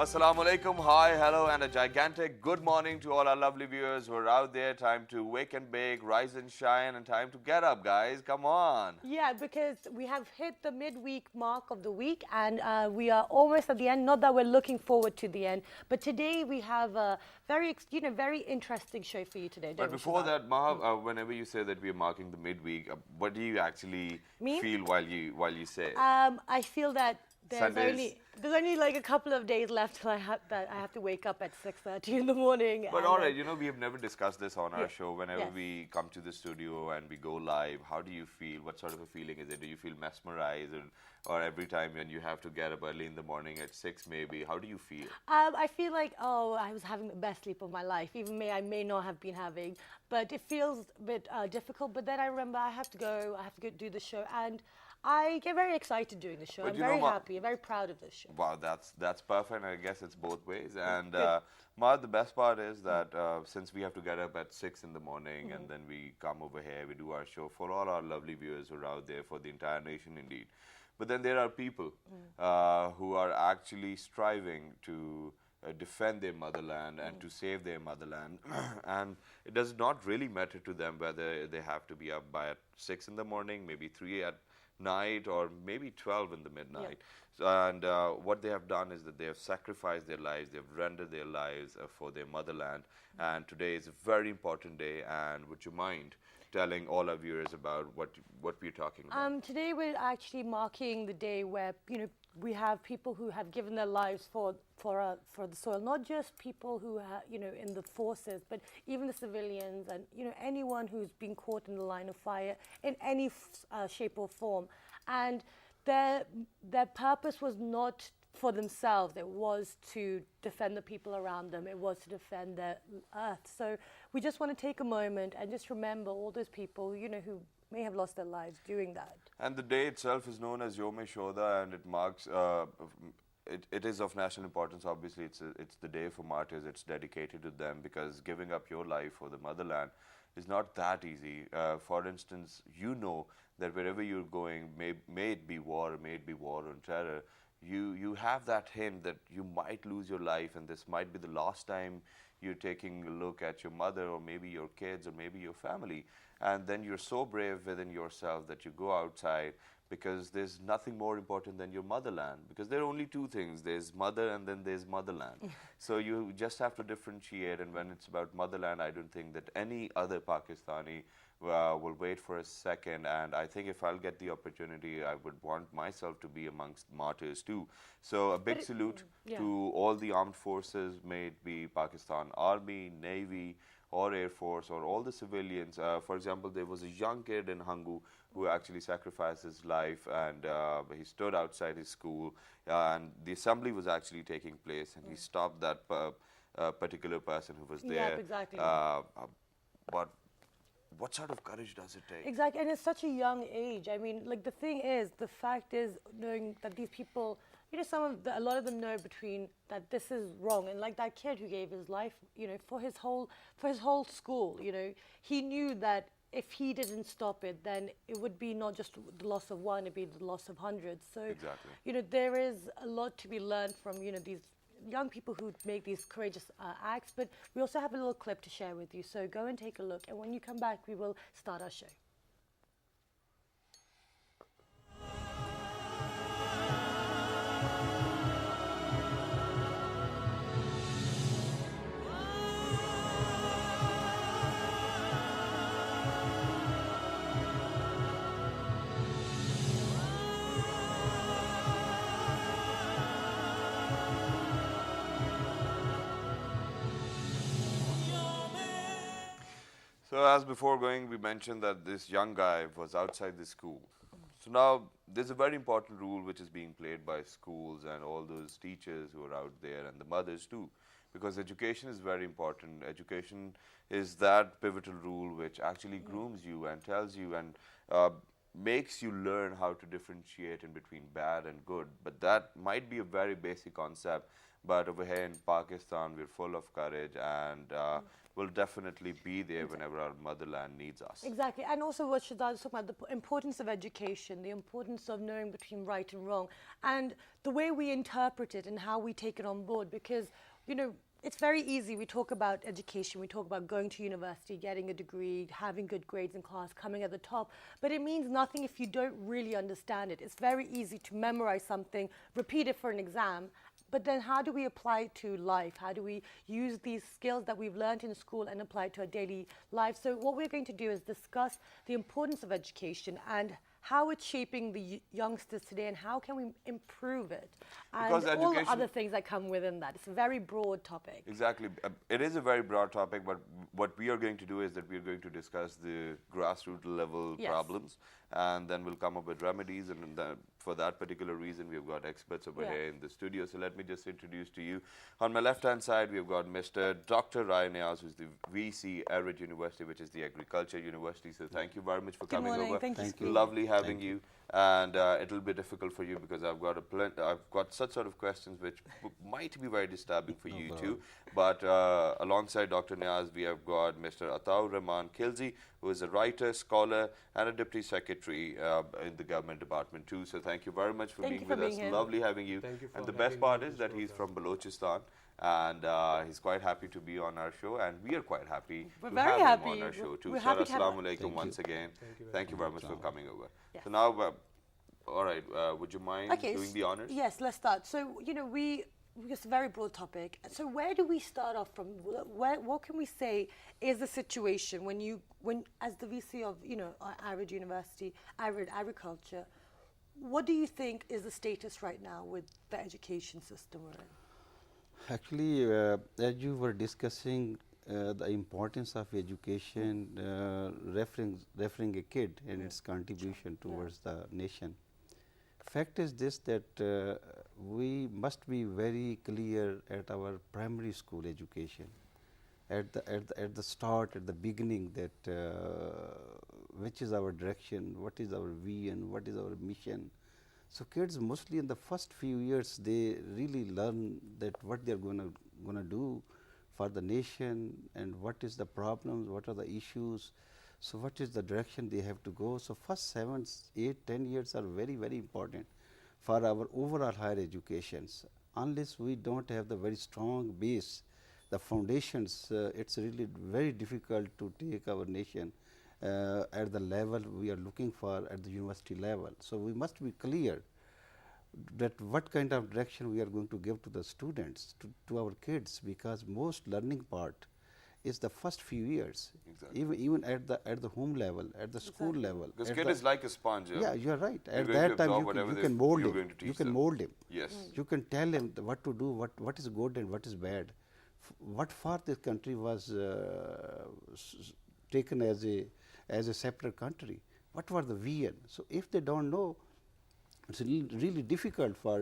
Assalamu alaikum, hi, hello, and a gigantic good morning to all our lovely viewers who are out there. Time to wake and bake, rise and shine, and time to get up, guys. Come on. Yeah, because we have hit the midweek mark of the week and we are almost at the end. Not that we're looking forward to the end, but today we have a very interesting show for you today. But before that, Maha, whenever you say that we are marking the midweek, what do you actually Mean? feel while you say it? I feel that Sundays. there's only like a couple of days left till I have to wake up at 6:30 in the morning. But all right, we have never discussed this on our show. Whenever Yes. we come to the studio and we go live, how do you feel? What sort of a feeling is it? Do you feel mesmerized, or every time when you have to get up early in the morning at 6 maybe, how do you feel? I feel like, I was having the best sleep of my life. Even I may not have been having, but it feels a bit difficult. But then I remember I have to go do the show, and I get very excited doing the show. But I'm you know, very Ma- happy, very proud of this show. Wow, that's perfect. I guess it's both ways. And Good. Ma, the best part is that since we have to get up at 6 in the morning and then we come over here, we do our show for all our lovely viewers who are out there, for the entire nation indeed. But then there are people who are actually striving to defend their motherland and to save their motherland. And it does not really matter to them whether they have to be up by at 6 in the morning, maybe 3 at night, or maybe 12 in the midnight. So, and what they have done is that they have sacrificed their lives, they have rendered their lives for their motherland. And today is a very important day. And would you mind telling all our viewers about what we're talking about? Today we're actually marking the day where we have people who have given their lives for the soil, not just people who in the forces, but even the civilians and anyone who's been caught in the line of fire in any shape or form. And their purpose was not for themselves. It was to defend the people around them. It was to defend the earth. So we just want to take a moment and just remember all those people who may have lost their lives doing that. And the day itself is known as Yom Shoda, and it marks. It is of national importance. Obviously, it's the day for martyrs. It's dedicated to them, because giving up your life for the motherland is not that easy. For instance, that wherever you're going, may it be war, may it be war on terror, you have that hint that you might lose your life, and this might be the last time you're taking a look at your mother, or maybe your kids, or maybe your family. And then you're so brave within yourself that you go outside, because there's nothing more important than your motherland. Because there are only two things: there's mother and then there's motherland. So you just have to differentiate. And when it's about motherland, I don't think that any other Pakistani will wait for a second. And I think if I'll get the opportunity, I would want myself to be amongst martyrs too. So a big salute to all the armed forces, may it be Pakistan Army, Navy, or Air Force, or all the civilians. For example, there was a young kid in Hangu who actually sacrificed his life, and he stood outside his school, and the assembly was actually taking place, and he stopped that particular person who was there. Yeah, exactly. But what sort of courage does it take? Exactly, and it's such a young age. I mean, like, the fact is, knowing that these people, a lot of them know that this is wrong. And like that kid who gave his life, for his whole school, he knew that if he didn't stop it, then it would be not just the loss of one, it'd be the loss of hundreds. So, Exactly. There is a lot to be learned from, these young people who make these courageous acts. But we also have a little clip to share with you. So go and take a look. And when you come back, we will start our show. So as before going, we mentioned that this young guy was outside the school. So now there's a very important role which is being played by schools and all those teachers who are out there, and the mothers too, because education is very important. Education is that pivotal rule which actually grooms you and tells you and makes you learn how to differentiate in between bad and good. But that might be a very basic concept, but over here in Pakistan, we're full of courage and will definitely be there whenever our motherland needs us. Exactly. And also what Shahzad was talking about, the importance of education, the importance of knowing between right and wrong, and the way we interpret it and how we take it on board. Because, you know, it's very easy. We talk about education, we talk about going to university, getting a degree, having good grades in class, coming at the top, but it means nothing if you don't really understand it. It's very easy to memorize something, repeat it for an exam, but then how do we apply it to life? How do we use these skills that we've learned in school and apply it to our daily life? So what we're going to do is discuss the importance of education and how it's shaping the youngsters today and how can we improve it, and Because all the education- other things that come within that. It's a very broad topic. Exactly. It is a very broad topic, but what we are going to do is that we are going to discuss the grassroots level Yes. problems, and then we'll come up with remedies. And then for that particular reason, we've got experts over Yeah. here in the studio. So let me just introduce to you. On my left-hand side, we've got Mr. Dr. Rai Niaz, who's the VC Arid University, which is the agriculture university. So thank you very much for Good coming morning. over. Thank you. Thank you. Lovely having you. And it'll be difficult for you because I've got such sort of questions which might be very disturbing for you too. But alongside Dr. Niaz, we have got Mr. Ataur Rahman Khilji, who is a writer, scholar, and a deputy secretary in the government department too. So thank you very much for Thank being you for with us. being here. Lovely having you. Thank you for And the having best me part on is this that he's program. from Balochistan. And he's quite happy to be on our show, and we are quite happy We're to very have happy. him on our show too. We're Sir, happy to have assalamu him. alaikum Thank once you. again. Thank you Thank you very much for Assalamu coming over. Yes. So now, all right, would you mind doing the honors? Yes, let's start. So, you know, it's a very broad topic. So where do we start off from? What can we say is the situation when as the VC of, you know, Arid University, Arid Agriculture, what do you think is the status right now with the education system we're in? Actually, as you were discussing the importance of education, referring a kid and its contribution towards the nation. Fact is this, that we must be very clear at our primary school education, at the start, at the beginning, that which is our direction, what is our vision, what is our mission. So kids mostly in the first few years, they really learn that what they are gonna do for the nation, and what is the problems, what are the issues, so what is the direction they have to go. So first 7, 8, 10 years are very, very important for our overall higher educations. Unless we don't have the very strong base, the foundations, it's really very difficult to take our nation at the level we are looking for at the university level. So we must be clear that what kind of direction we are going to give to the students, to our kids, because most learning part is the first few years. Exactly. Even at the home level, at the school level. Because at kid the- is like a sponge. yeah, you are right. You're At going to that time, absorb you whatever can they- mold you're him. going to teach You can them. mold him. Yes. You can tell him what to do, what is good and what is bad. What for this country was taken as a separate country. What was the vision? So if they don't know, it's really difficult for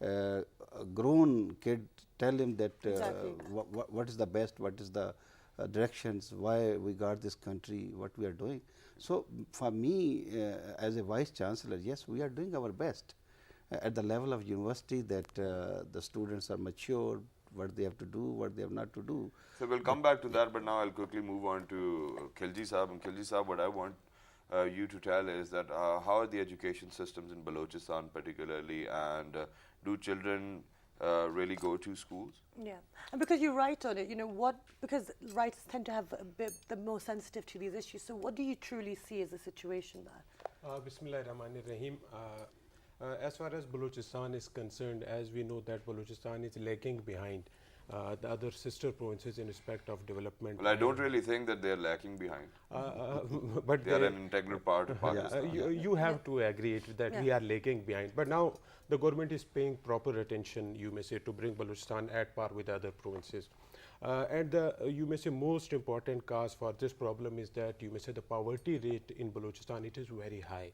a grown kid tell him that Exactly. what is the best, what is the directions, why we got this country, what we are doing. So for me, as a vice chancellor, yes, we are doing our best at the level of university, that the students are mature, what they have to do, what they have not to do. So we'll come back to that, but now I'll quickly move on to Khilji Saab. And Khilji Saab, what I want you to tell is that how are the education systems in Balochistan particularly, and do children really go to schools? Yeah, and because you write on it, you know, because writers tend to have a bit, the more sensitive to these issues. So what do you truly see as the situation there? Bismillahirrahmanirrahim. As far as Balochistan is concerned, as we know that Balochistan is lagging behind the other sister provinces in respect of development. Well, I don't really think that they're lacking behind. But They are an integral part of Pakistan. you have to agree that we are lagging behind. But now the government is paying proper attention, you may say, to bring Balochistan at par with other provinces. And you may say most important cause for this problem is that you may say the poverty rate in Balochistan, it is very high.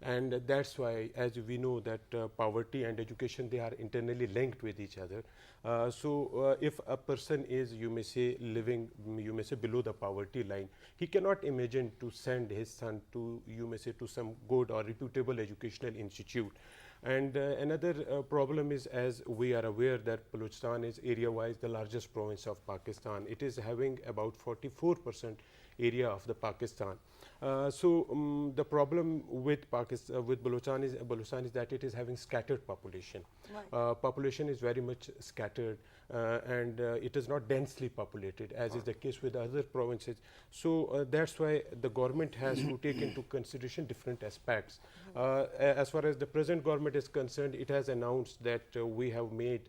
And that's why, as we know, that poverty and education, they are internally linked with each other. So if a person is, you may say, living, you may say, below the poverty line, he cannot imagine to send his son to, you may say, to some good or reputable educational institute. And another problem is, as we are aware, that Balochistan is area-wise the largest province of Pakistan. It is having about 44% area of the Pakistan. The problem with Pakistan, with Balochistan is that it is having scattered population. Right. Population is very much scattered, and it is not densely populated, as is the case with other provinces. So that's why the government has to take into consideration different aspects. As far as the present government is concerned, it has announced that we have made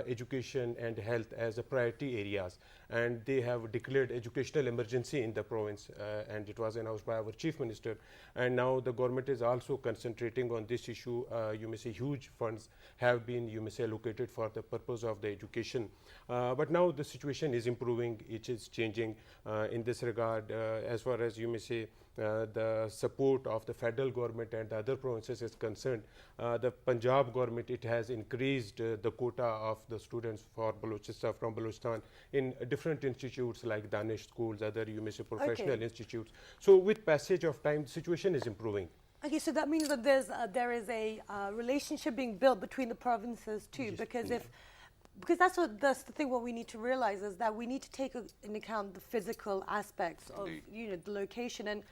education and health as a priority areas, and they have declared educational emergency in the province, and it was announced by our chief minister. And now the government is also concentrating on this issue. You may say huge funds have been, you may say, allocated for the purpose of the education, but now the situation is improving, it is changing in this regard. As far as, you may say, the support of the federal government and the other provinces is concerned, the Punjab government, it has increased the quota of the students for Balochistan, from Balochistan, in different institutes like Danish schools, other, you may say, professional institutes. So with passage of time, the situation is improving. Okay, so that means that there is a relationship being built between the provinces too, Yes. because that's the thing. What we need to realize is that we need to take into account the physical aspects of the location, and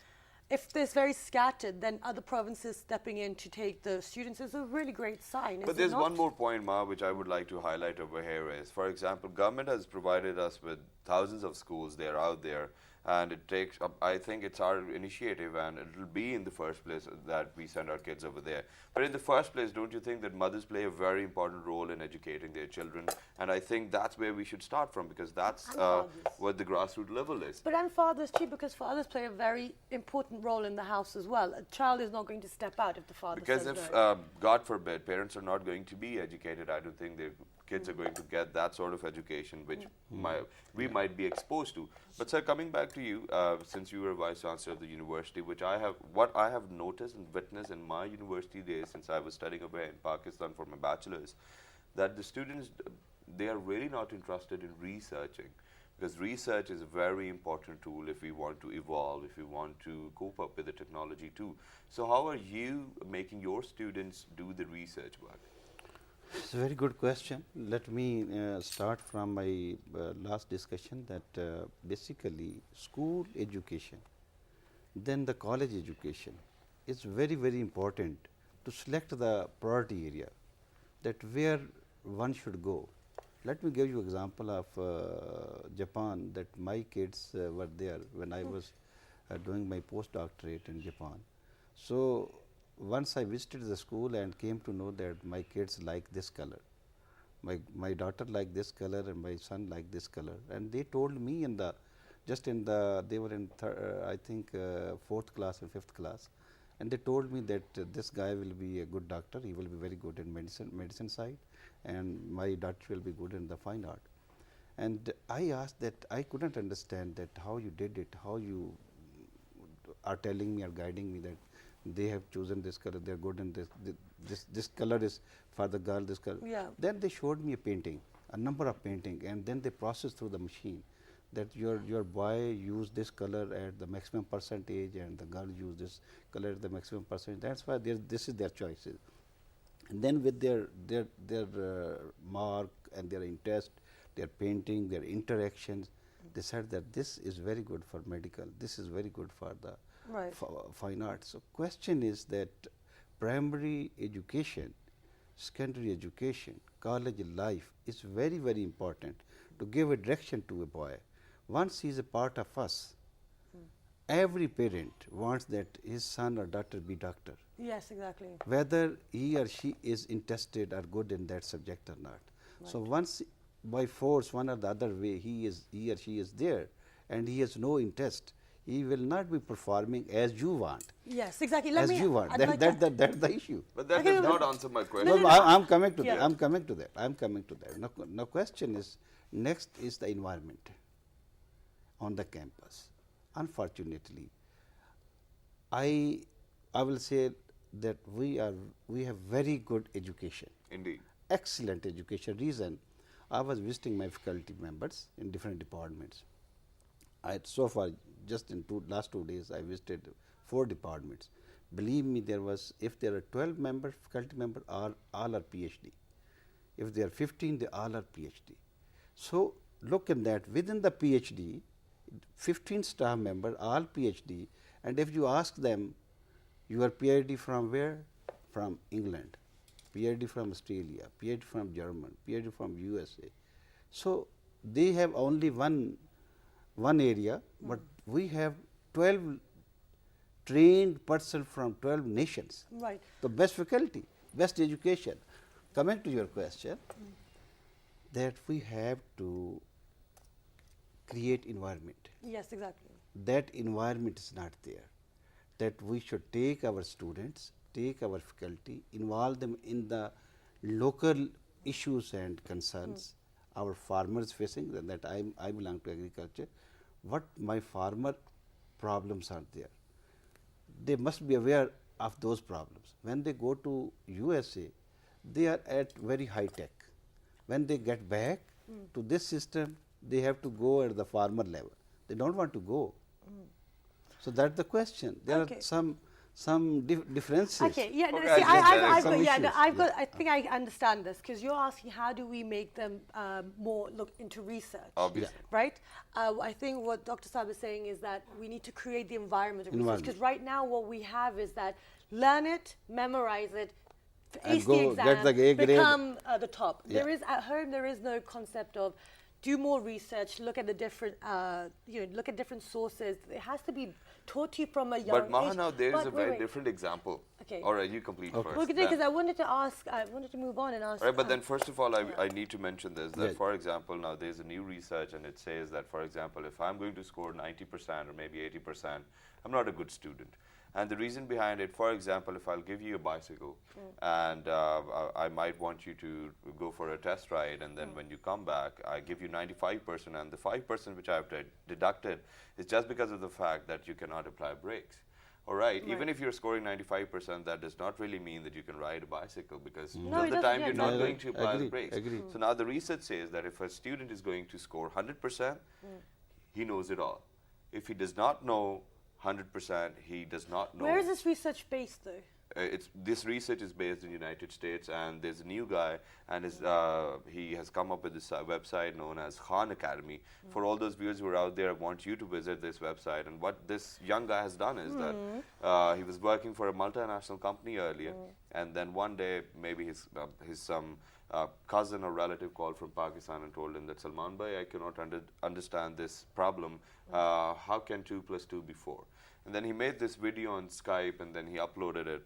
if there's very scattered, then other provinces stepping in to take the students is a really great sign. But there's one more point, Ma, which I would like to highlight over here is, for example, government has provided us with thousands of schools. They're out there, and it takes, I think it's our initiative, and it'll be in the first place that we send our kids over there. But in the first place, don't you think that mothers play a very important role in educating their children? And I think that's where we should start from, because that's what the grassroots level is. But and fathers too, because fathers play a very important role in the house as well. A child is not going to step out if the father Because says if, no. God forbid, parents are not going to be educated, I don't think their kids are going to get that sort of education which we might be exposed to. But sir, coming back to you, since you were vice chancellor of the university, what I have noticed and witnessed in my university days since I was studying over in Pakistan for my bachelor's, that the students, they are really not interested in researching. Because research is a very important tool if we want to evolve, if we want to cope up with the technology too. So how are you making your students do the research work? It's a very good question. Let me start from my last discussion that basically school education, then the college education is very, very important to select the priority area, that where one should go. Let me give you example of Japan, that my kids were there when I was doing my postdoctorate in Japan. So once I visited the school and came to know that my kids like this color, my daughter like this color and my son like this color, and they told me they were in I think 4th class or 5th class, and they told me that this guy will be a good doctor, he will be very good in medicine side, and my daughter will be good in the fine art. And I asked that, I couldn't understand that how you did it, how you are telling me or guiding me that they have chosen this color, they are good in this color is for the girl, this color. Yeah. Then they showed me a painting, a number of painting, and then they processed through the machine that your boy used this color at the maximum percentage and the girl used this color at the maximum percentage. That's why this is their choices. And then with their mark and their interest, their painting, their interactions, they said that this is very good for medical, this is very good for the fine arts. So question is that primary education, secondary education, college life is very, very important to give a direction to a boy. Once he is a part of us, every parent wants that his son or daughter be doctor. Yes, exactly. Whether he or she is interested or good in that subject or not. Right. So once by force, one or the other way, he or she is there, and he has no interest, he will not be performing as you want. Yes, exactly. As you want. That's the issue. But that does not answer my question. No, I'm coming to that. I'm coming to that. Now, question is, next is the environment on the campus. Unfortunately, I will say that we have very good education. Indeed. Excellent education. Reason, I was visiting my faculty members in different departments. So far, just in last 2 days, I visited 4 departments. believe me, if there are 12 faculty members, all are PhD. If there are 15, they all are PhD. So look at that, within the PhD, 15 staff members, all PhD, and if you ask them, you are PhD from where? From England, PhD from Australia, PhD from German, PhD from USA. So they have only one area, but we have 12 trained person from 12 nations. Right. The best faculty, best education. Coming to your question, that we have to create environment. Yes, exactly. That environment is not there. That we should take our students, take our faculty, involve them in the local issues and concerns. Our farmers facing, that I belong to agriculture, what my farmer problems are there. They must be aware of those problems. When they go to USA, they are at very high tech. When they get back to this system, they have to go at the farmer level. They don't want to go. So that's the question. There Okay. are some differences. Okay, yeah, no, Okay, see, I get that. I've Some got, yeah, no, issues, I've got, yeah. I think I understand this because you're asking how do we make them more look into research, Obviously. right? I think what Dr. Saab is saying is that we need to create the environment of research Environment. because right now what we have is that learn it, memorize it, And ace go the get exam, the A grade. become the top. Yeah. There is at home there is no concept of do more research, look at the different, look at different sources. It has to be taught to you from a young But Maha, age. now there is But a wait, very wait. different example. Okay. All right, you complete Okay. first. Because then. I wanted to ask, I wanted to move on and ask. All right, but then first of all, I need to mention this, that Yeah. for example, now there's a new research and it says that, for example, if I'm going to score 90% or maybe 80%, I'm not a good student. And the reason behind it, for example, if I'll give you a bicycle and I might want you to go for a test ride, and then when you come back, I give you 95%, and the 5% which I've deducted is just because of the fact that you cannot apply brakes. All right, even if you're scoring 95%, that does not really mean that you can ride a bicycle because No, till it the doesn't, time yeah, you're not exactly. going to apply the Agree, brakes. agree. So now the research says that if a student is going to score 100%, he knows it all. If he does not know 100%, he does not know. Where is this research based, though? This research is based in the United States, and there's a new guy, and he has come up with this website known as Khan Academy. For all those viewers who are out there, I want you to visit this website. And what this young guy has done is that he was working for a multinational company earlier, and then one day maybe his some cousin or relative called from Pakistan and told him that Salman bhai, I cannot understand this problem. How can 2 plus 2 be 4? And then he made this video on Skype, and then he uploaded it.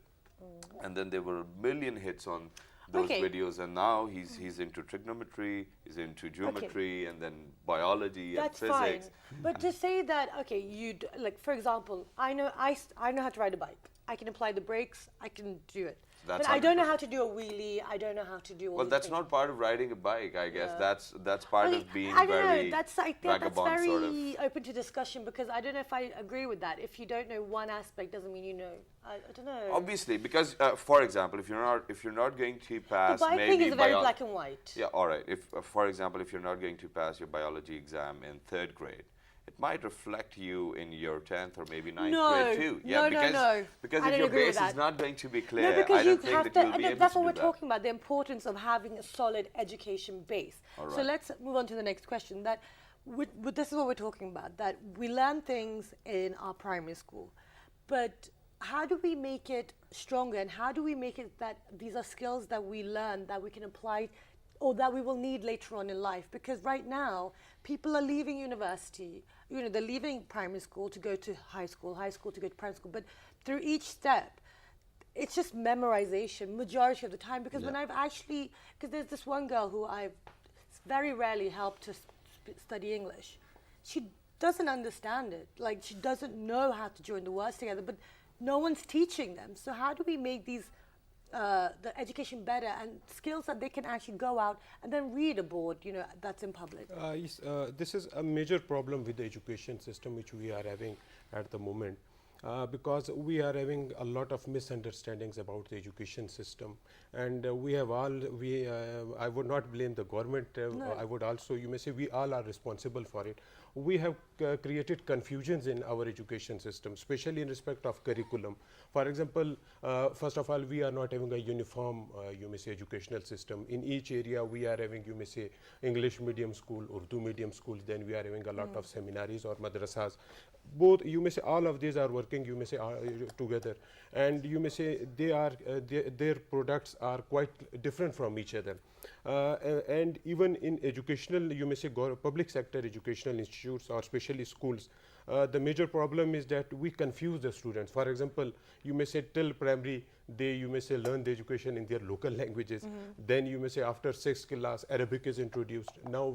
And then there were a million hits on those Okay. videos, and now he's into trigonometry, he's into geometry, and then biology That's and physics. fine. But to say that, okay, like for example, I know how to ride a bike. I can apply the brakes. I can do it. That's but I don't know 100%. how to do a wheelie. I don't know how to do all Well, these that's things. not part of riding a bike, I guess. Yeah. That's part Well, of being I don't very know. I think that's vagabond very sort of. open to discussion because I don't know if I agree with that. If you don't know one aspect, doesn't mean you know. I don't know. Obviously, because for example, if you're not going to the pass bike maybe thing is very bio- black and white. Yeah, all right. If for example, if you're not going to pass your biology exam in 3rd grade, it might reflect you in your 10th or maybe 9th No, grade too. no, Yeah, no, because no. because I if don't your agree with base is that. not going to be clear, No, because I you don't think have that to. you'll be able That's to what do we're that. talking about—the importance of having a solid education base. All So right. let's move on to the next question. That this is what we're talking about. That we learn things in our primary school, but how do we make it stronger? And how do we make it that these are skills that we learn that we can apply, or that we will need later on in life? Because right now, people are leaving university. They're leaving primary school to go to high school to go to primary school. But through each step, it's just memorization majority of the time. Because when I've actually, because there's this one girl who I've very rarely helped to study English. She doesn't understand it. Like, she doesn't know how to join the words together, but no one's teaching them. So how do we make these the education better and skills that they can actually go out and then read a board, that's in public? Yes, this is a major problem with the education system which we are having at the moment. because we are having a lot of misunderstandings about the education system, and I would not blame the government. No. I would also, you may say, we all are responsible for it. We have created confusions in our education system, especially in respect of curriculum. For example, first of all, we are not having a uniform, you may say, educational system. In each area, we are having, you may say, English medium school, Urdu medium schools, then we are having a lot of seminaries or madrasas. Both, you may say, all of these are working, you may say, together. And you may say, their products are quite different from each other. And even in educational, you may say, public sector educational institutes or especially schools, the major problem is that we confuse the students. For example, you may say till primary, you may say learn the education in their local languages. Then you may say after 6th class, Arabic is introduced. Now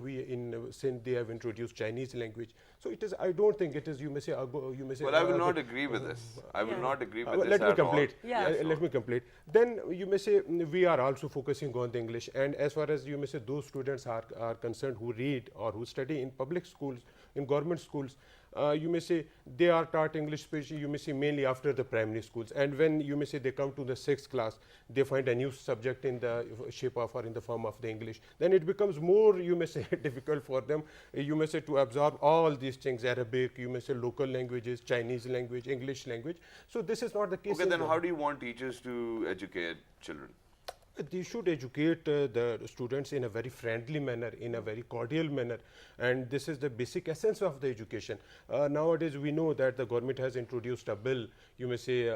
since they have introduced Chinese language. So it is, I don't think it is, you may say. Well, I will not agree with this. I will not agree with this let me at all. complete. Yeah. Let me complete. Then you may say we are also focusing on the English, and as far as you may say those students are concerned who read or who study in public schools, in government schools, you may say they are taught English, especially you may say mainly after the primary schools. And when you may say they come to the 6th class, they find a new subject in the shape of or in the form of the English. Then it becomes more, you may say, difficult for them, you may say, to absorb all these things, Arabic, you may say local languages, Chinese language, English language. So this is not the case. Okay, then how do you want teachers to educate children? They should educate the students in a very friendly manner, in a very cordial manner, and this is the basic essence of the education. Nowadays, we know that the government has introduced a bill, you may say,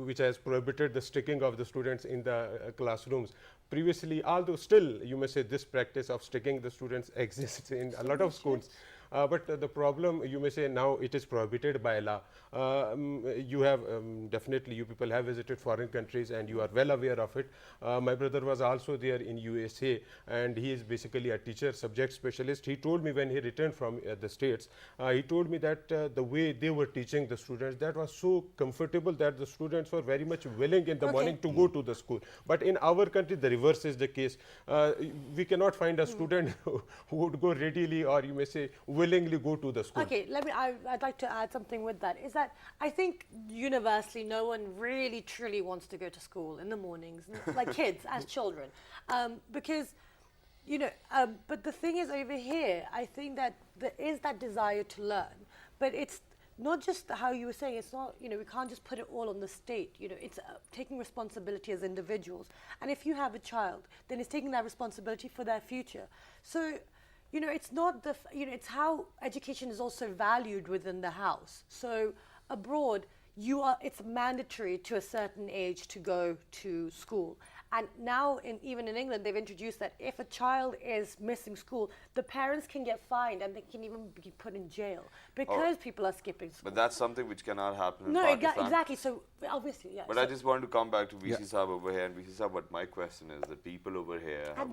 which has prohibited the sticking of the students in the classrooms. Previously, although still, you may say, this practice of sticking the students exists in a lot of schools. But the problem, you may say, now it is prohibited by law. You have definitely, you people have visited foreign countries and you are well aware of it. My brother was also there in USA, and he is basically a teacher, subject specialist. He told me when he returned from the States, he told me that the way they were teaching the students, that was so comfortable that the students were very much willing in the morning to go to the school. But in our country, the reverse is the case. We cannot find a student who would go readily, or you may say willingly go to the school. Okay, I'd like to add something with that. Is that I think universally no one really truly wants to go to school in the mornings, like kids as children, because but the thing is over here, I think that there is that desire to learn, but it's not just how you were saying. It's not, we can't just put it all on the state. It's taking responsibility as individuals, and if you have a child, then it's taking that responsibility for their future. So. It's not it's how education is also valued within the house. So abroad, it's mandatory to a certain age to go to school. And now, even in England, they've introduced that if a child is missing school, the parents can get fined and they can even be put in jail because people are skipping school. But that's something which cannot happen in No, Pakistan. exactly. So obviously, yeah. But I just want to come back to VC Saab over here, and VC Saab, what my question is that people over here have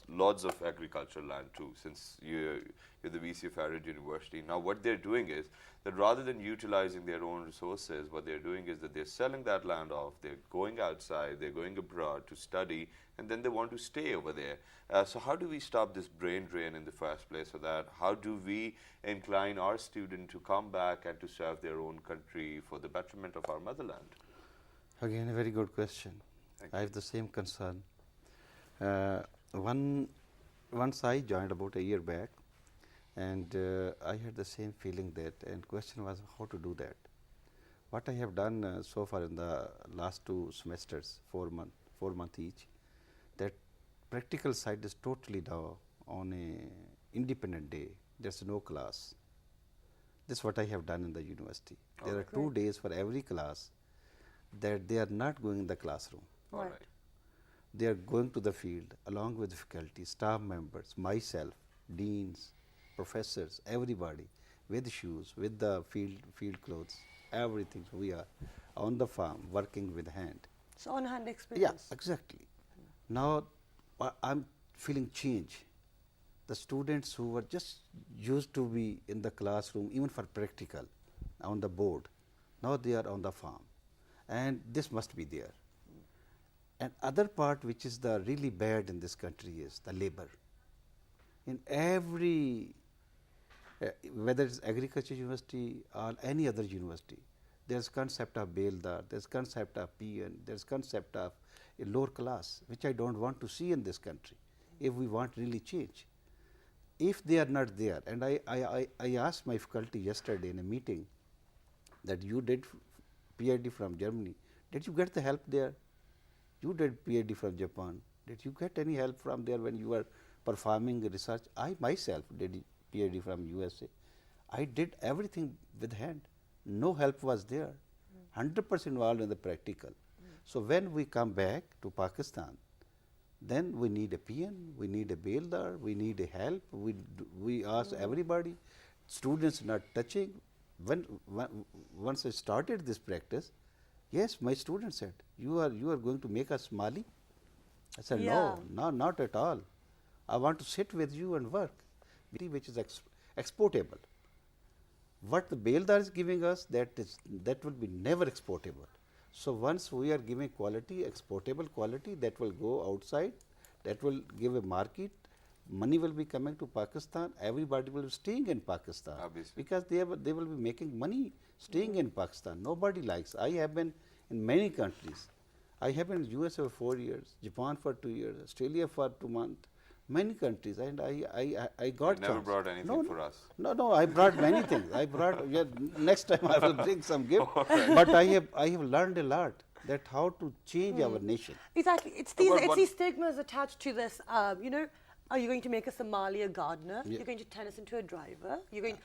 lots of agricultural land too, since you're the VC of Harvard University. Now what they're doing is that rather than utilizing their own resources, what they're doing is that they're selling that land off, they're going outside, they're going abroad to study, and then they want to stay over there. So how do we stop this brain drain in the first place? So that how do we incline our student to come back and to serve their own country for the betterment of our motherland? Again, a very good question. I have the same concern. Once I joined about a year back, and I had the same feeling that, and question was how to do that. What I have done so far in the last 2 semesters, 4 month each, that practical side is totally now on a independent day. There's no class. This is what I have done in the university. There are 2 days for every class that they are not going in the classroom. Right. They are going to the field along with faculty, staff members, myself, deans, professors, everybody, with shoes, with the field clothes, everything. So we are on the farm working with hand. It's on-hand experience. Yeah, exactly. Now I'm feeling change. The students who were just used to be in the classroom, even for practical, on the board, now they are on the farm, and this must be there. And other part which is the really bad in this country is the labor. In every whether it's agriculture university or any other university, There's concept of Beldar, there's concept of PN, there's concept of a lower class, which I don't want to see in this country if we want really change. If they are not there, and I asked my faculty yesterday in a meeting that you did PhD from Germany, did you get the help there? You did PhD from Japan, did you get any help from there when you were performing research? I myself did PhD from USA. I did everything with hand. No help was there. 100% involved in the practical. So when we come back to Pakistan, then we need a PN, we need a Beldar, we need a help. We ask everybody. Students not touching. Once I started this practice, yes, my students said, "You are going to make us Mali." I said, Yeah. No, not at all. I want to sit with you and work, which is exportable. What the Beldar is giving us, that will be never exportable. So once we are giving quality, exportable quality, that will go outside, that will give a market. Money will be coming to Pakistan. Everybody will be staying in Pakistan. Obviously. Because they will be making money staying in Pakistan. Nobody likes. I have been in many countries. I have been in US for 4 years, Japan for 2 years, Australia for 2 months, many countries, and I got. You never chance. brought anything for us. No, I brought many things. I brought. Yeah, next time I will bring some gift. But I have learned a lot that how to change our nation. Exactly. It's these stigmas attached to this. You know, are you going to make us a Mali, a gardener? Yeah. You're going to turn us into a driver. You're going.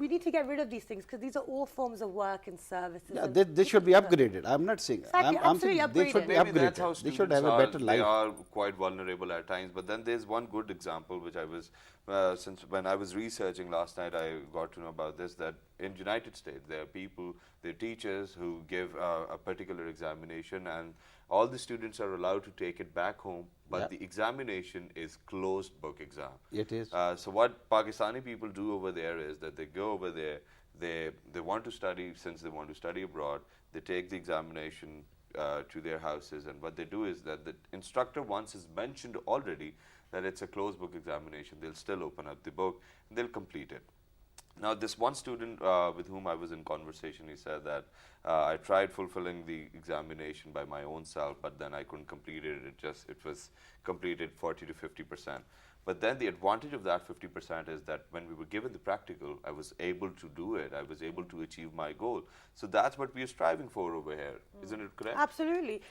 We need to get rid of these things because these are all forms of work and services. Yeah, and they should be upgraded. I'm not saying. Exactly, I'm absolutely saying they should be Maybe that's how upgraded. They should have a students better They life. are quite vulnerable at times. But then there's one good example which I was, since when I was researching last night, I got to know about this, that in United States there are people, there are teachers who give a particular examination, and all the students are allowed to take it back home, but Yeah. the examination is closed book exam. It is. So what Pakistani people do over there is that they go over there, they want to study, since they want to study abroad, they take the examination to their houses, and what they do is that the instructor once is mentioned already that it's a closed book examination, they'll still open up the book and they'll complete it. Now, this one student with whom I was in conversation, he said that I tried fulfilling the examination by my own self, but then I couldn't complete it. It was completed 40 to 50%. But then the advantage of that 50% is that when we were given the practical, I was able to do it. I was able to achieve my goal. So that's what we are striving for over here. Isn't it correct? Absolutely.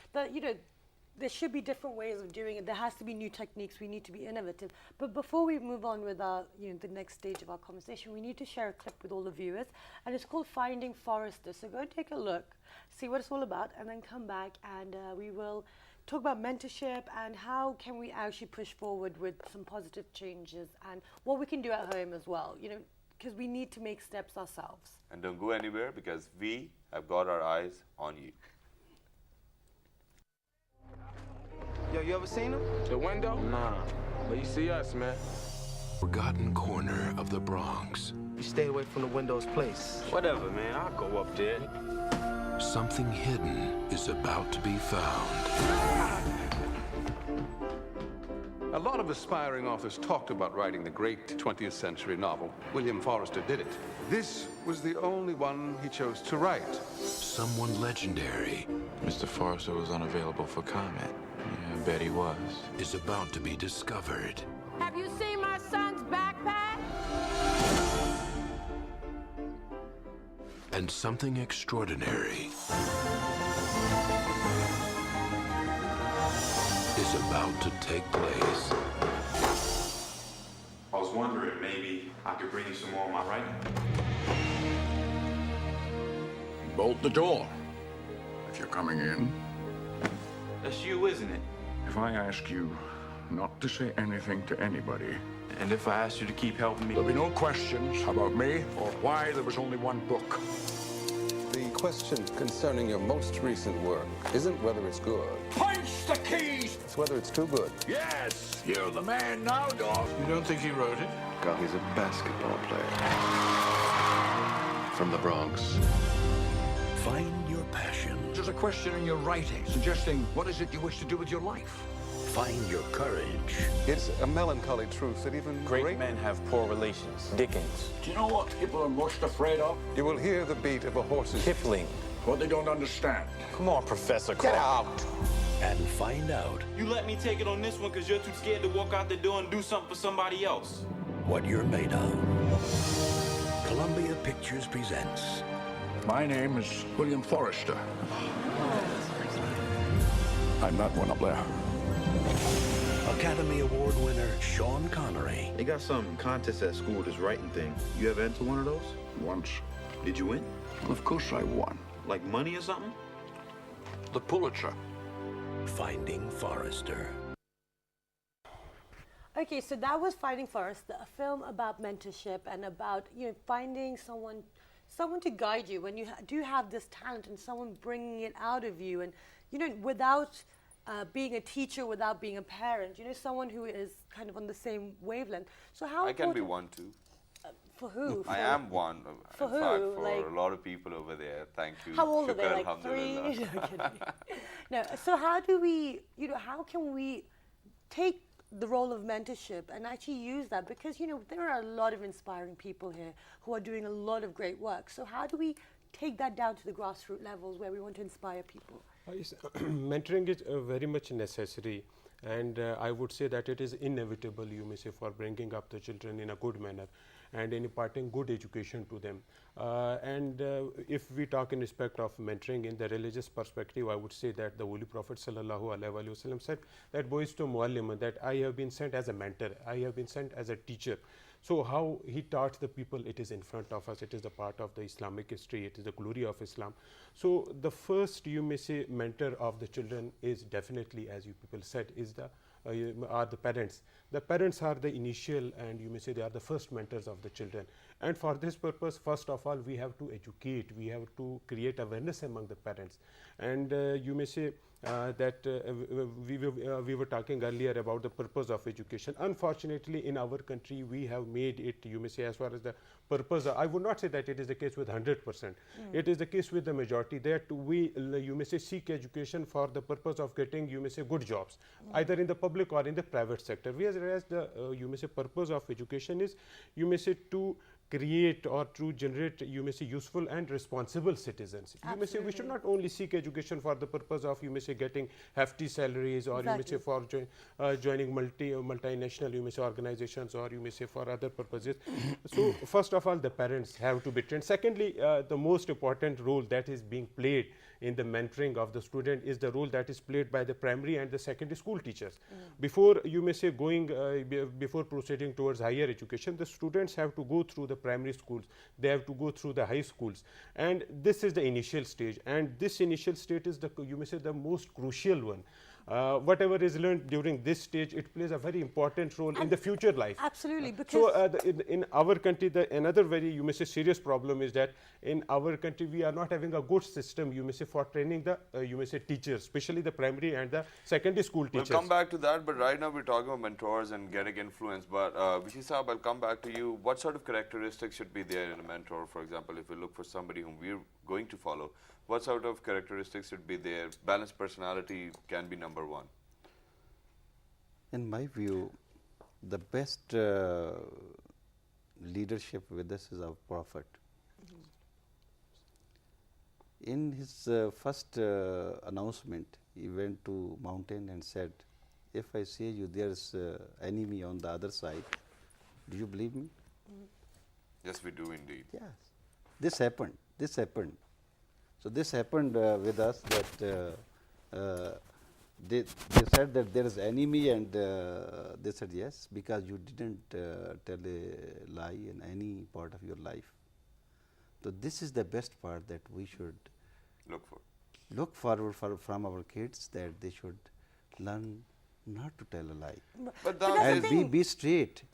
There should be different ways of doing it. There has to be new techniques. We need to be innovative. But before we move on with the next stage of our conversation, we need to share a clip with all the viewers, and it's called "Finding Forrester." So go take a look, see what it's all about, and then come back and we will talk about mentorship and how can we actually push forward with some positive changes and what we can do at home as well. Because we need to make steps ourselves. And don't go anywhere because we have got our eyes on you. Yo, you ever seen him? The window? Nah. But you see us, man. Forgotten corner of the Bronx. You stay away from the windows, place. Whatever, man. I'll go up there. Something hidden is about to be found. A lot of aspiring authors talked about writing the great 20th century novel. William Forrester did it. This was the only one he chose to write. Someone legendary Mr. Forrester was unavailable for comment. Yeah, I bet he was. is about to be discovered. Have you seen my son's backpack? And something extraordinary is about to take place. I was wondering, maybe I could bring you some more of my writing. Bolt the door if you're coming in. That's you, isn't it? If I ask you not to say anything to anybody, And if I asked you to keep helping me? there'll be no questions about me or why there was only one book. The question concerning your most recent work isn't whether it's good, Punch the keys! it's whether it's too good. Yes, you're the man now, dog. You don't think he wrote it? He's a basketball player. From the Bronx. Find your passion. There's a question in your writing suggesting what is it you wish to do with your life. Find your courage. It's a melancholy truth that even Great men have poor relations. Dickens. Do you know what people are most afraid of? You will hear the beat of a horse's... Kipling. What they don't understand. Come on, Professor. Get out! And find out You let me take it on this one because you're too scared to walk out the door and do something for somebody else. what you're made of. Columbia Pictures presents. My name is William Forrester. I'm not one up there. Academy Award winner Sean Connery. They got some contest at school, this writing thing. You ever enter one of those? Once. Did you win? Of course I won. Like money or something? The Pulitzer. Finding Forrester. Okay, so that was Finding Forrester, a film about mentorship and about finding someone to guide you when you do have this talent and someone bringing it out of you, and without being a teacher, without being a parent, someone who is kind of on the same wavelength. So how I can be one too. For who? I am one. For in who? fact, for Like, a lot of people over there. Thank you. how old are they? Shukr, Like 3? alhamdulillah. No, kidding. No. So how do we? How can we take the role of mentorship and actually use that? Because there are a lot of inspiring people here who are doing a lot of great work. So how do we take that down to the grassroots levels where we want to inspire people? Yes, mentoring is very much necessary, and I would say that it is inevitable, you may say, for bringing up the children in a good manner and in imparting good education to them. If we talk in respect of mentoring in the religious perspective, I would say that the Holy Prophet sallallahu alaihi wasallam said that boys to muallim, that I have been sent as a mentor, I have been sent as a teacher. So how he taught the people, it is in front of us, it is a part of the Islamic history, it is the glory of Islam. So the first, you may say, mentor of the children is definitely, as you people said, is are the parents. The parents are the initial, and you may say they are the first mentors of the children. And for this purpose, first of all, we have to educate, we have to create awareness among the parents. And you may say that we were talking earlier about the purpose of education. Unfortunately, in our country, we have made it, you may say, as far as the purpose, I would not say that it is the case with 100%. It is the case with the majority that we, you may say, seek education for the purpose of getting, you may say, good jobs, either in the public or in the private sector. Whereas the, you may say, purpose of education is, you may say, to create or to generate, you may say, useful and responsible citizens. Absolutely. You may say we should not only seek education for the purpose of, you may say, getting hefty salaries, or you may say for joining multinational, you may say, organizations, or you may say for other purposes. So first of all, the parents have to be trained. Secondly, the most important role that is being played in the mentoring of the student is the role that is played by the primary and the secondary school teachers. Before, you may say, going, before proceeding towards higher education, the students have to go through the primary schools, they have to go through the high schools, and this is the initial stage, and this initial stage is the, you may say, the most crucial one. Whatever is learned during this stage, it plays a very important role in the future life. Absolutely, because so in our country, another very, you may say, serious problem is that in our country we are not having a good system, you may say, for training the you may say, teachers, especially the primary and the secondary school teachers. We'll come back to that, but right now we're talking about mentors and getting influence. But Vishi Saab, I'll come back to you. What sort of characteristics should be there in a mentor? For example, if we look for somebody whom we're going to follow, what sort of characteristics should be there? Balanced personality can be number one. In my view, the best leadership with us is our Prophet. In his first announcement, he went to mountain and said, if I say you there's enemy on the other side, do you believe me? Yes, we do indeed. Yes. This happened. This happened. So this happened with us, that they said that there is enemy, and they said yes, because you didn't tell a lie in any part of your life. So this is the best part that we should look forward from our kids, that they should learn not to tell a lie, and be straight.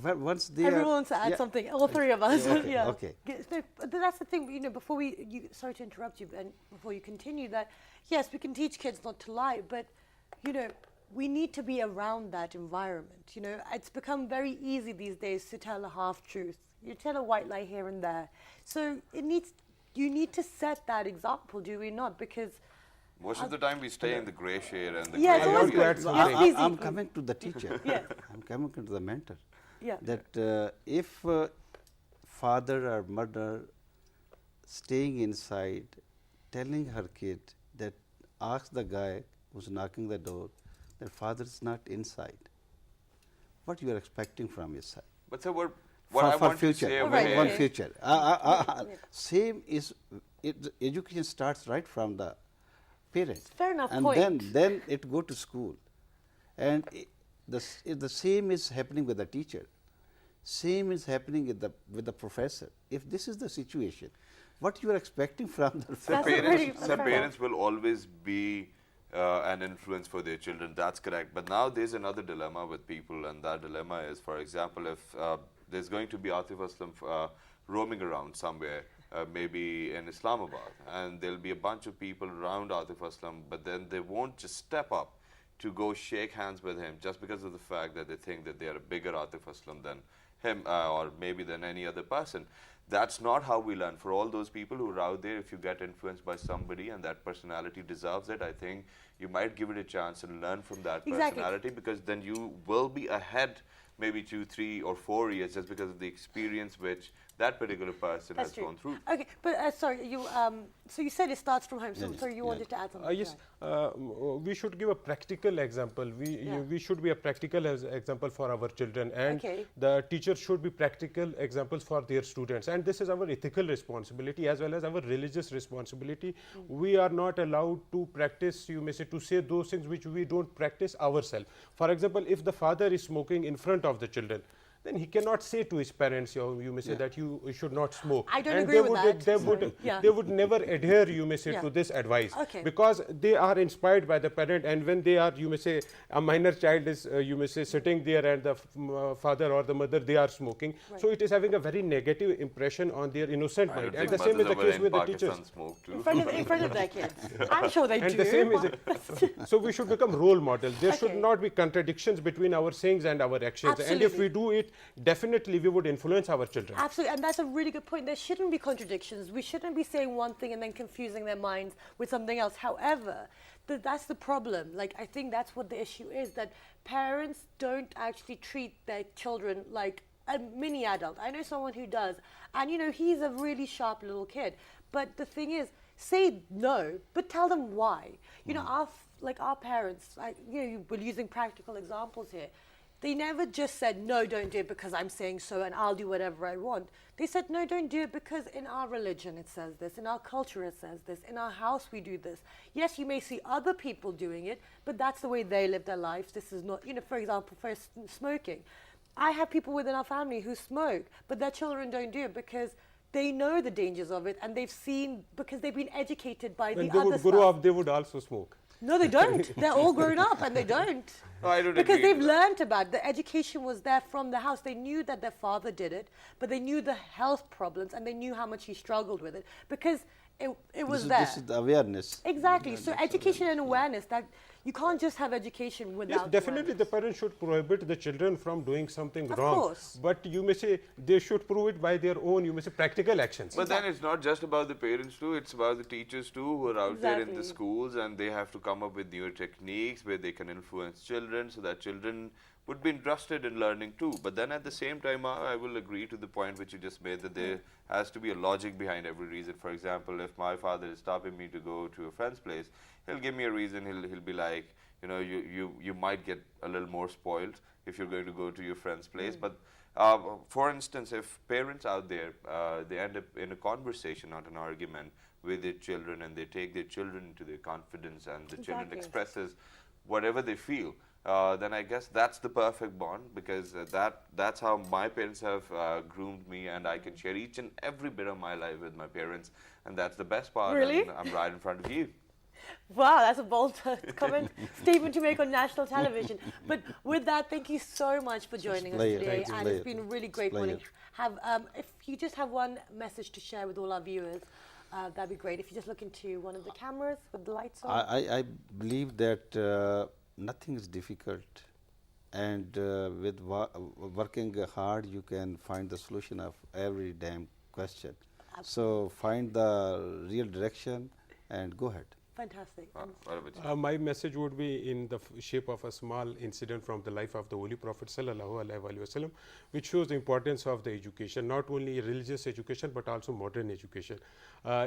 Once they everyone wants to add something, all three of us. Okay. So, but that's the thing, before sorry to interrupt you, and before you continue, that yes, we can teach kids not to lie, but we need to be around that environment. It's become very easy these days to tell a half truth. You tell a white lie here and there. So you need to set that example, do we not? Because Most of the time we stay in the grey shade and the Yeah, grey it's always area. good. Yes, please, I'm please. coming to the teacher. Yeah. I'm coming to the mentor. Yeah. That if father or mother staying inside, telling her kid that ask the guy who's knocking the door that father is not inside, what you are expecting from his side? But sir, what I for want future, to say over Right, here, one okay. future. Same is education starts right from the parent. Fair enough and point. then it go to school, and the same is happening with the teacher. Same is happening with the professor. If this is the situation, what you are expecting from the Sir, professor? parents will always be an influence for their children. That's correct. But now there's another dilemma with people, and that dilemma is, for example, if there's going to be Atif Aslam roaming around somewhere, maybe in Islamabad, and there'll be a bunch of people around Atif Aslam, but then they won't just step up to go shake hands with him just because of the fact that they think that they are a bigger Atif Aslam than him or maybe than any other person. That's not how we learn. For all those people who are out there, if you get influenced by somebody and that personality deserves it, I think you might give it a chance and learn from that personality, because then you will be ahead maybe 2, 3 or 4 years just because of the experience which that particular person has gone through. Okay, but sorry, you so you said it starts from home. So, you wanted to add something. Yes, we should give a practical example. We should be a practical example for our children, and the teachers should be practical examples for their students. And this is our ethical responsibility as well as our religious responsibility. We are not allowed to practice, you may say, to say those things which we don't practice ourselves. For example, if the father is smoking in front of the children, then he cannot say to his parents, you may say, that you should not smoke. I don't agree with that. They would never adhere, you may say, to this advice, because they are inspired by the parent, and when they are, you may say, a minor child is, you may say, sitting there and the father or the mother, they are smoking. So it is having a very negative impression on their innocent mind. And the same is the case with the teachers. In front of their kids. I'm sure they and do. The same is so we should become role models. There should not be contradictions between our sayings and our actions. Absolutely. And if we do it, definitely we would influence our children. Absolutely, and that's a really good point. There shouldn't be contradictions. We shouldn't be saying one thing and then confusing their minds with something else. However, that's the problem. Like, I think that's what the issue is, that parents don't actually treat their children like a mini adult. I know someone who does, and he's a really sharp little kid. But the thing is, say no, but tell them why. Our parents, we're using practical examples here. They never just said, no, don't do it because I'm saying so and I'll do whatever I want. They said, no, don't do it because in our religion it says this, in our culture it says this, in our house we do this. Yes, you may see other people doing it, but that's the way they live their lives. This is not, for example, for smoking. I have people within our family who smoke, but their children don't do it because they know the dangers of it, and they've seen, because they've been educated by the other stuff. When they would grow up, they would also smoke. No, they don't. They're all grown up and they don't. No, I don't because agree they've learned about it. The education was there from the house. They knew that their father did it, but they knew the health problems and they knew how much he struggled with it because it was there. This is the awareness. Exactly. So education and awareness, that you can't just have education without. Yes, definitely the parents should prohibit the children from doing something wrong. Of course. But you may say they should prove it by their own, you may say, practical actions. But then it's not just about the parents too, it's about the teachers too, who are out there in the schools, and they have to come up with newer techniques where they can influence children so that children would be interested in learning too. But then at the same time, I will agree to the point which you just made, that there has to be a logic behind every reason. For example, if my father is stopping me to go to a friend's place, he'll give me a reason. He'll be like, you might get a little more spoiled if you're going to go to your friend's place. But for instance, if parents out there, they end up in a conversation, not an argument, with their children, and they take their children into their confidence, and the children expresses whatever they feel, then I guess that's the perfect bond, because that's how my parents have groomed me, and I can share each and every bit of my life with my parents, and that's the best part. Really? And I'm right in front of you. Wow, that's a bold statement to make on national television. But with that, thank you so much for joining us today, and it's been a really great morning. If you just have one message to share with all our viewers, that'd be great. If you just look into one of the cameras with the lights on. I believe that nothing is difficult, and with working hard, you can find the solution of every damn question. Absolutely. So find the real direction and go ahead. Fantastic. What about you? My message would be in the shape of a small incident from the life of the Holy Prophet sallallahu alaihi wasallam, which shows the importance of the education, not only religious education but also modern education.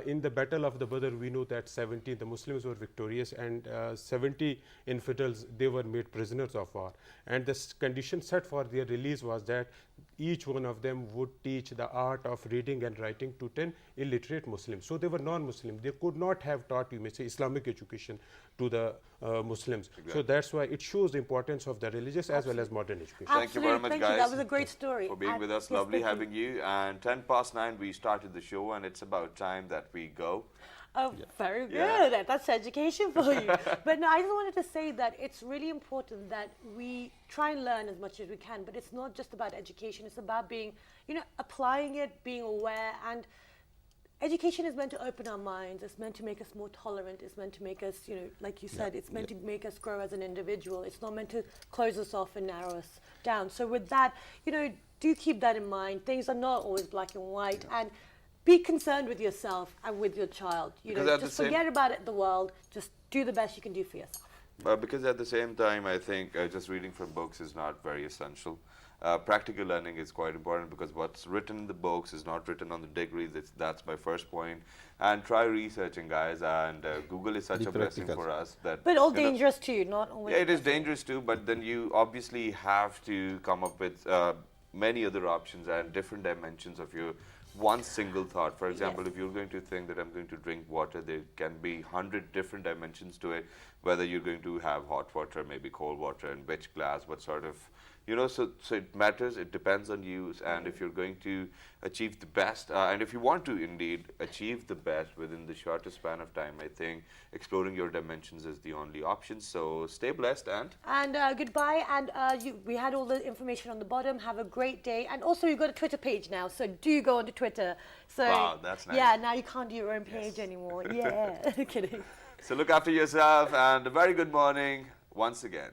In the Battle of the Badr, we know that 70 the Muslims were victorious, and 70 infidels, they were made prisoners of war. And the condition set for their release was that each one of them would teach the art of reading and writing to 10 illiterate Muslims. So they were non-Muslim. They could not have taught, you may say, Islamic education to the Muslims. Exactly. So that's why it shows the importance of the religious as well as modern education. Thank you very much, guys. That was a great story. For being with us. Lovely having you. And 9:10 we started the show, and it's about time that we go. Oh, very good. That's education for you. But no, I just wanted to say that it's really important that we try and learn as much as we can, but it's not just about education. It's about being, applying it, being aware. And education is meant to open our minds. It's meant to make us more tolerant. It's meant to make us, like you said, it's meant to make us grow as an individual. It's not meant to close us off and narrow us down. So with that, do keep that in mind. Things are not always black and white. And be concerned with yourself and with your child. Just forget about the world. Just do the best you can do for yourself. Because at the same time, I think just reading from books is not very essential. Practical learning is quite important, because what's written in the books is not written on the degrees. That's my first point. And try researching, guys. And Google is such a blessing for us. But all dangerous too, not always. Yeah, it is dangerous too, but then you obviously have to come up with many other options and different dimensions of your one single thought. For example, if you're going to think that I'm going to drink water, there can be 100 different dimensions to it, whether you're going to have hot water, maybe cold water, in which glass, what sort of, so it matters. It depends on you. And if you're going to achieve the best, and if you want to indeed achieve the best within the shortest span of time, I think exploring your dimensions is the only option. So stay blessed and goodbye. And we had all the information on the bottom. Have a great day. And also, you've got a Twitter page now, so do go onto Twitter. So wow, that's nice. Yeah, now you can't do your own page anymore. Yeah, kidding. So look after yourself, and a very good morning once again.